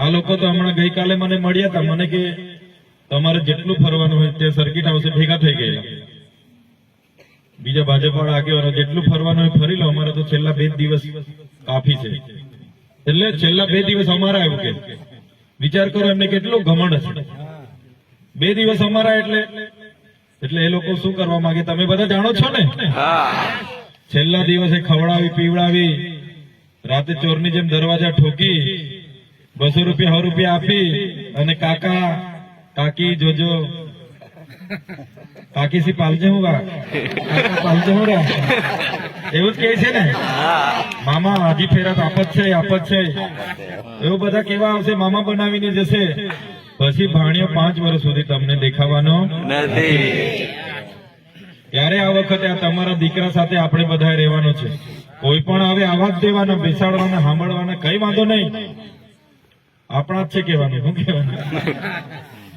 આ લોકો તો હમણાં ગઈકાલે મને મળ્યા હતા, મને કે તમારે જેટલું ફરવાનું હોય તે સર્કિટ હાઉસે ભેગા થઈ ગયેલા. બીજા ભાજપ વાળા આગેવાનો જેટલું ફરવાનું હોય ફરી લો, અમારે તો છેલ્લા 2 દિવસ કાફી છે. એટલે છેલ્લા 2 દિવસ અમારા એવું કે વિચાર કરો એમને કેટલું ઘમંડ હશે. 2 દિવસ અમારા એટલે એ લોકો શું કરવા માંગે તમે બધા જાણો છો ને. છેલ્લા દિવસે ખવડાવી પીવડાવી રાતે ચોરની જેમ દરવાજા ઠોકી 200 રૂપિયા 100 રૂપિયા આપી અને કાકા કાકી જોજો કાકી સી પાલજે હું પાલજે હું એવું જ કહે છે ને. મામા આજી ફેરત આપત છે એવું બધા કેવા આવશે. મામા બનાવીને જશે પછી ભાણિયો 5 વર્ષ સુધી તમને દેખાવાનો નથી. ત્યારે આ વખતે આ તમારા દીકરા સાથે આપણે બધા રહેવાનું છે. કોઈ પણ આવે આવાજ દેવાનો, બેસાડવાના, સાંભળવાના, કઈ વાંધો નહીં. આપણા જ છે કહેવાનું. શું કહેવાનું?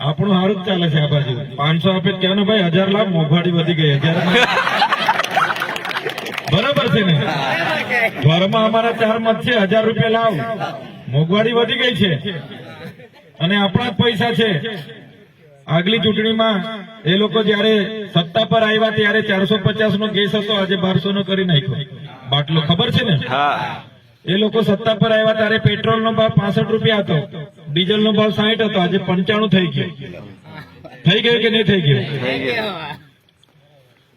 આપણું સારું જ ચાલે છે. આ બાજુ 500 આપે કહેવાનું ભાઈ 1000 લાખ મોંઘવારી વધી ગઈ. 1000 બરાબર છે ને. ઘરમાં અમારા 4 મત છે, 1000 રૂપિયા લાવ. મોંઘવારી વધી ગઈ છે અને આપણા જ પૈસા છે. આગલી ચૂંટણીમાં એ લોકો જયારે સત્તા પર આવ્યા ત્યારે 450 નો ગેસ હતો, આજે 1200 નો કરી નાખ્યો બાટલો. ખબર છે ને. એ લોકો સત્તા પર આવ્યા ત્યારે પેટ્રોલ નો ભાવ 65 રૂપિયા હતો, ડીઝલ નો ભાવ 60 હતો, આજે 95 થઈ ગયો. થઈ ગયું કે નહીં થઈ ગયું?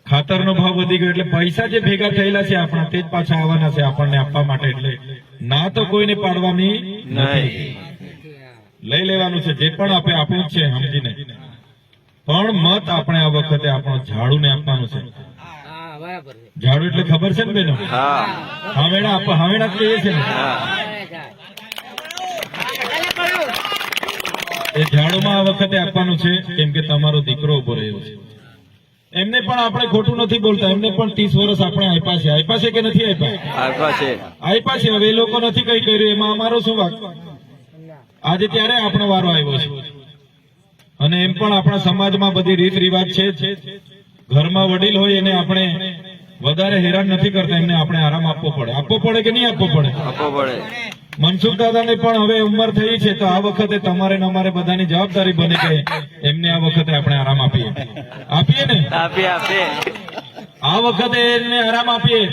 ખાતર નો ભાવ વધી ગયો. એટલે પૈસા જે ભેગા થયેલા છે આપણા તે જ પાછા આવવાના છે આપણને આપવા માટે. એટલે ના તો કોઈને પાડવાની નથી, લઈ લેવાનું છે. જે પણ આપે આપણું જ છે સમજીને. પણ મત આપણે આ વખતે આપણો ઝાડુ ને આપવાનું છે. ઝાડુ એટલે ખબર છે ને બેનો? હાવેડા કહીએ છે ને. એ ઝાડુમાં આ વખતે આપવાનું છે કેમ કે તમારો દીકરો ઉભો રહ્યો છે. એમને પણ આપણે ખોટું નથી બોલતા, એમને પણ 30 વર્ષ આપણે આપ્યા છે. આપ્યા છે કે નથી આપ્યા? આપ્યા છે. હવે એ લોકો નથી કઈ કર્યું, એમાં અમારો શું વાંક? આજે ત્યારે આપણો વારો આવ્યો છે. અને એમ પણ આપણા સમાજમાં બધી રીત રિવાજ છે. ઘરમાં વડીલ હોય એને આપણે વધારે હેરાન નથી કરતા, એમને આપણે આરામ આપવો પડે. આપવો પડે કે નહીં આપવો પડે? આપવો પડે. મનસુખ દાદાને પણ હવે ઉંમર થઈ છે, તો આ વખતે તમારે ને અમારે બધાની જવાબદારી બને કે એમને આ વખતે આપણે આરામ આપીએ. આપીએ ને? આ વખતે એમને આરામ આપીએ.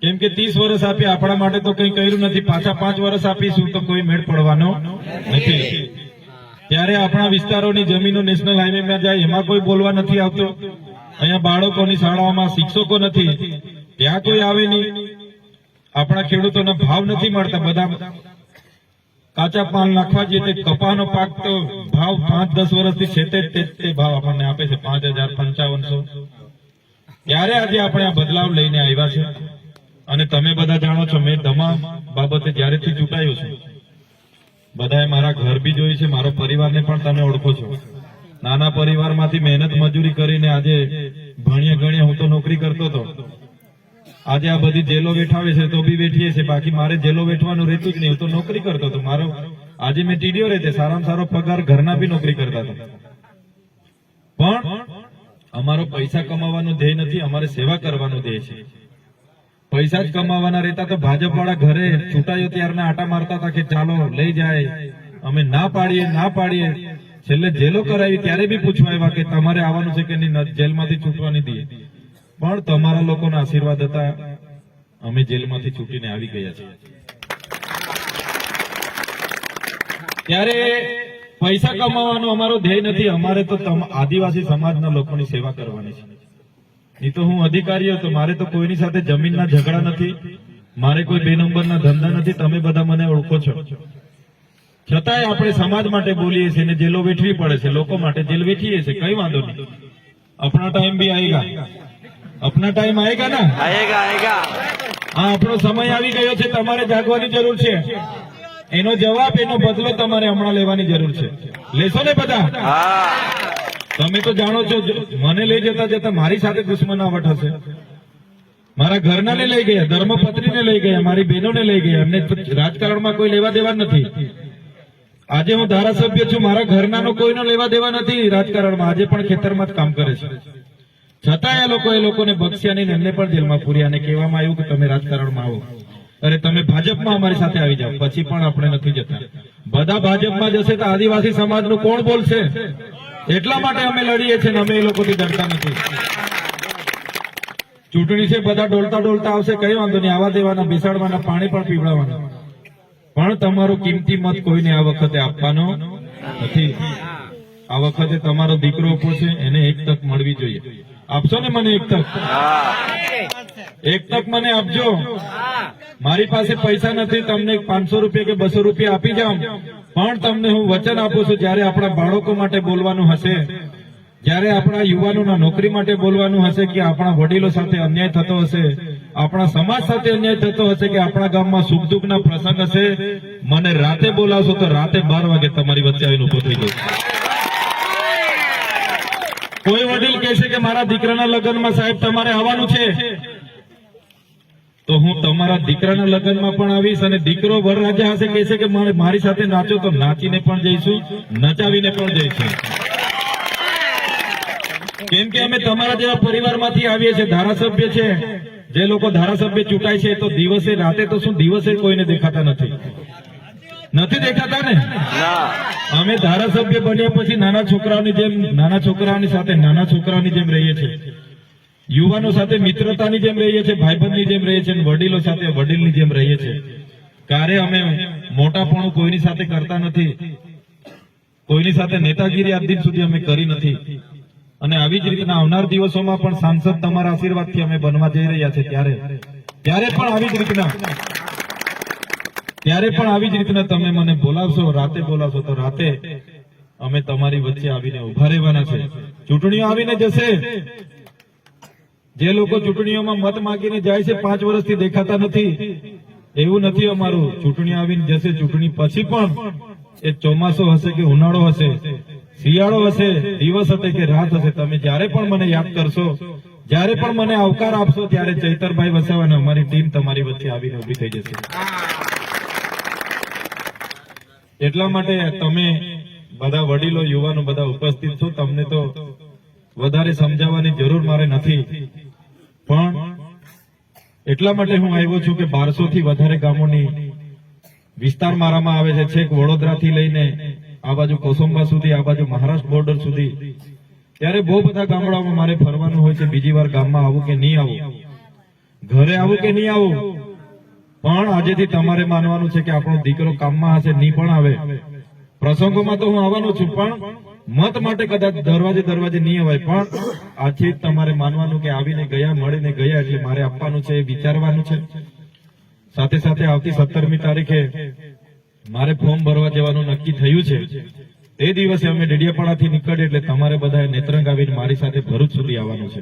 કેમ કે 30 વર્ષ આપ્યા આપણા માટે તો કઈ કર્યું નથી. પાછા 5 વર્ષ આપીશું તો કોઈ મેળ પડવાનો નથી. ત્યારે આપણા વિસ્તારોની જમીનો નેશનલ હાઈવેમાં જાય એમાં કોઈ બોલવા નથી આવતો. અહીંયા બાળકોની શાળાઓમાં શિક્ષકો નથી, ત્યાં કોઈ આવે નહીં. આપણા ખેડૂતોને ભાવ નથી મળતા. બધા કાચા પાન નાખવા જઈએ તે કપાનો પાક તો ભાવ 5-10 વર્ષથી છે તે ભાવ આપણને આપે છે 5,000-5500. ત્યારે આજે આપણે આ બદલાવ લઈને આવ્યા છે. અને તમે બધા જાણો છો, મેં દમા બાબતે જ્યારેથી ચૂંટાયો છું, બધાએ મારા ઘર બી જોઈ છે, મારો પરિવારને પણ તમે ઓળખો છો. નાના પરિવારમાંથી મહેનત મજૂરી કરીને આજે ભણ્યા ગણ્યા હું તો નોકરી કરતો હતો. આજે આ બધી જેલો વેઠાવે છે તો બી વેઠીએ છે, બાકી મારે જેલો વેઠવાનું રહેતું જ નહીં. હું તો નોકરી કરતો હતો. મારો આજે મેં ટીડીઓ રહેતે, સારામાં સારો પગાર, ઘરના બી નોકરી કરતા હતા. પણ અમારો પૈસા કમાવાનો ધ્યેય નથી, અમારે સેવા કરવાનો ધ્યેય છે. પૈસા જ કમાવાના રહેતા તો ભાજપ વાળા ઘરે છૂટાયો ત્યારના આટા મારતા હતા કે ચાલો લઈ જાય. અમે ના પાડીએ. છેલ્લે જેલો કરાવી ત્યારે બી પૂછવા આવ્યા કે તમારે આવવાનું છે કે નહીં, જેલમાંથી છૂટવાની દઈએ. પણ તમારા લોકોના આશીર્વાદ હતા, અમે જેલમાંથી છૂટીને આવી ગયા છીએ. ત્યારે પૈસા કમાવાનો અમારો ધ્યેય નથી, અમારે તો આદિવાસી સમાજના લોકોની સેવા કરવાની છે. નહીં તો હું અધિકારી હતો, મારે તો કોઈની સાથે જમીનના ઝઘડા નથી, મારે કોઈ 2 નંબરના ધંધા નથી. તમે બધા મને ઓળખો છો. છતાંય આપણે સમાજ માટે બોલીએ છીએ ને જેલો વેઠવી પડે છે, લોકો માટે જેલ વેઠીએ છીએ. કઈ વાંધો નહીં, अपना टाइम भी आएगा, अपना टाइम आएगा ना, आएगा. હા, આપણો સમય આવી ગયો છે. તમારે જાગવાની જરૂર છે. એનો જવાબ, એનો બદલો તમારે હમણાં લેવાની જરૂર છે. લેશો ને બધા? તમે તો જાણો છો, મને લઈ જતા મારી સાથે દુશ્મનાવટ હશે. મારા ઘરનાને લઈ ગયા, ધર્મપત્નીને લઈ ગયા, મારી બહેનોને લઈ ગયા. એમને રાજકારણમાં કોઈ લેવા દેવા નથી. આજે હું ધારાસભ્ય છું, મારા ઘરનાનો કોઈનો લેવા દેવા નથી રાજકારણમાં. આજે પણ ખેતરમાં જ કામ કરે છે. છતાં એ લોકોને બક્ષ્યા નહીં, એમને પણ જેલમાં પૂર્યા. અને કહેવામાં આવ્યું કે તમે રાજકારણમાં આવો, અરે તમે ભાજપમાં અમારી સાથે આવી જાઓ. પછી પણ આપણે નથી જતા. બધા ભાજપમાં જશે તો આદિવાસી સમાજનું કોણ બોલશે? એટલા માટે અમે લડીએ છીએ, અમે એ લોકોથી ડરતા નથી. ચૂંટણી છે, બધા ડોલતા આવશે, કઈ વાંધો નહીં, આવા દેવાના, બેસાડવાના, પાણી પણ પીવડાવવાના. પણ તમારો કિંમતી મત કોઈને આ વખતે આપવાનો નથી. આ વખતે તમારો દીકરો ઉભો છે, એને એક તક મળવી જોઈએ. આપશો ને મને એક તક? એક તક મને આપજો. મારી પાસે પૈસા નથી, તમને 500 રૂપિયા કે 200 રૂપિયા આપી જાઉં, પણ તમને હું વચન આપું છું, જયારે આપણા બાળકો માટે બોલવાનું હશે, જયારે આપણા યુવાનોના નોકરી માટે બોલવાનું હશે, કે આપણા વડીલો સાથે અન્યાય થતો હશે, આપણા સમાજ સાથે અન્યાય થતો હશે, કે આપણા ગામમાં સુખ દુઃખના પ્રસંગ હશે, મને રાતે બોલાવશો તો રાતે 12 વાગે તમારી વચ્ચે આવીને ઉભો થઈ જઈશ. કોઈ વડીલ કહેશે કે મારા દીકરાના લગ્નમાં સાહેબ તમારે આવવાનું છે, તો હું તમારા દીકરાના લગ્નમાં પણ આવીશ. અને દીકરો વરરાજા હશે, કહેશે કે મારી સાથે નાચો, તો નાચીને પણ જઈશું, નચાવીને પણ જઈશું. કેમ કે અમે તમારા જેવા પરિવારમાંથી આવીએ છીએ. ધારાસભ્ય છે, જે લોકો ધારાસભ્ય ચૂંટાય છે, તો દિવસે રાતે તો શું, દિવસે કોઈને દેખાતા નથી દેખાતા ને. અમે ધારાસભ્ય બન્યા પછી નાના છોકરાઓની સાથે નાના છોકરાઓની જેમ રહીએ છીએ, યુવાનો સાથે મિત્રતાની જેમ રહીએ છીએ, ભાઈબંધની જેમ રહીએ છીએ, વડીલો સાથે વડીલની જેમ રહીએ છીએ. ક્યારે અમે મોટાપણું કોઈની સાથે કરતા નથી, કોઈની સાથે નેતાગીરી આજ દિન સુધી અમે કરી નથી. અને આવી જ રીતના આવનાર દિવસોમાં પણ સાંસદ તમારા આશીર્વાદથી અમે બનવા જઈ રહ્યા છે. ત્યારે પણ આવી જ રીતના તમે મને બોલાવશો, રાતે બોલાવશો, તો રાતે અમે તમારી વચ્ચે આવીને ઉભા રહેવાના છે. ચૂંટણીઓ આવીને જશે. જે લોકો ચૂંટણીઓમાં મત માંગીને જાય છે, 5 વર્ષથી દેખાતા નથી, એવું નથી અમારું. ચૂંટણી આવીને જશે. ચૂંટણી પછી પણ એ ચોમાસો હશે કે ઉનાળો હશે, શિયાળો હશે, દિવસ હશે કે રાત હશે, તમે જ્યારે પણ મને યાદ કરશો, જ્યારે પણ મને આવકાર આપશો, ત્યારે ચૈતરભાઈ વસાવા અને અમારી ટીમ તમારી વચ્ચે આવીને ઉભી થઈ જશે. એટલા માટે તમે બધા વડીલો, યુવાનો બધા ઉપસ્થિત છો. તમને તો વધારે સમજાવવાની જરૂર મારે નથી, પણ એટલા માટે હું આવ્યો છું કે 1200 થી વધારે ગામોની વિસ્તાર મારામાં આવે છે. છેક વડોદરાથી લઈને આ બાજુ કોસંબા સુધી, આ બાજુ મહારાષ્ટ્ર બોર્ડર સુધી. ત્યારે બહુ બધા ગામડાઓમાં મારે ફરવાનું હોય છે. બીજી વાર ગામમાં આવું કે નહીં આવું, ઘરે આવું કે નહીં આવું, પણ આજેથી તમારે માનવાનું છે કે આપણો દીકરો કામમાં હશે, નહીં પણ આવે. પ્રસંગોમાં તો હું આવવાનો છું, પણ મત માટે કદાચ દરવાજે નહીં અવાય. પણ આજે તમારે માનવાનું કે આવીને ગયા, મળીને ગયા, એટલે મારે આપવાનું છે, વિચારવાનું છે. સાથે સાથે આવતી 17મી તારીખે મારે ફોર્મ ભરવા જવાનું નક્કી થયું છે. તે દિવસે અમે ડેડિયાપાડાથી નીકળીએ એટલે તમારે બધાએ નેત્રંગ આવીને મારી સાથે ભરૂચ સુધી આવવાનું છે.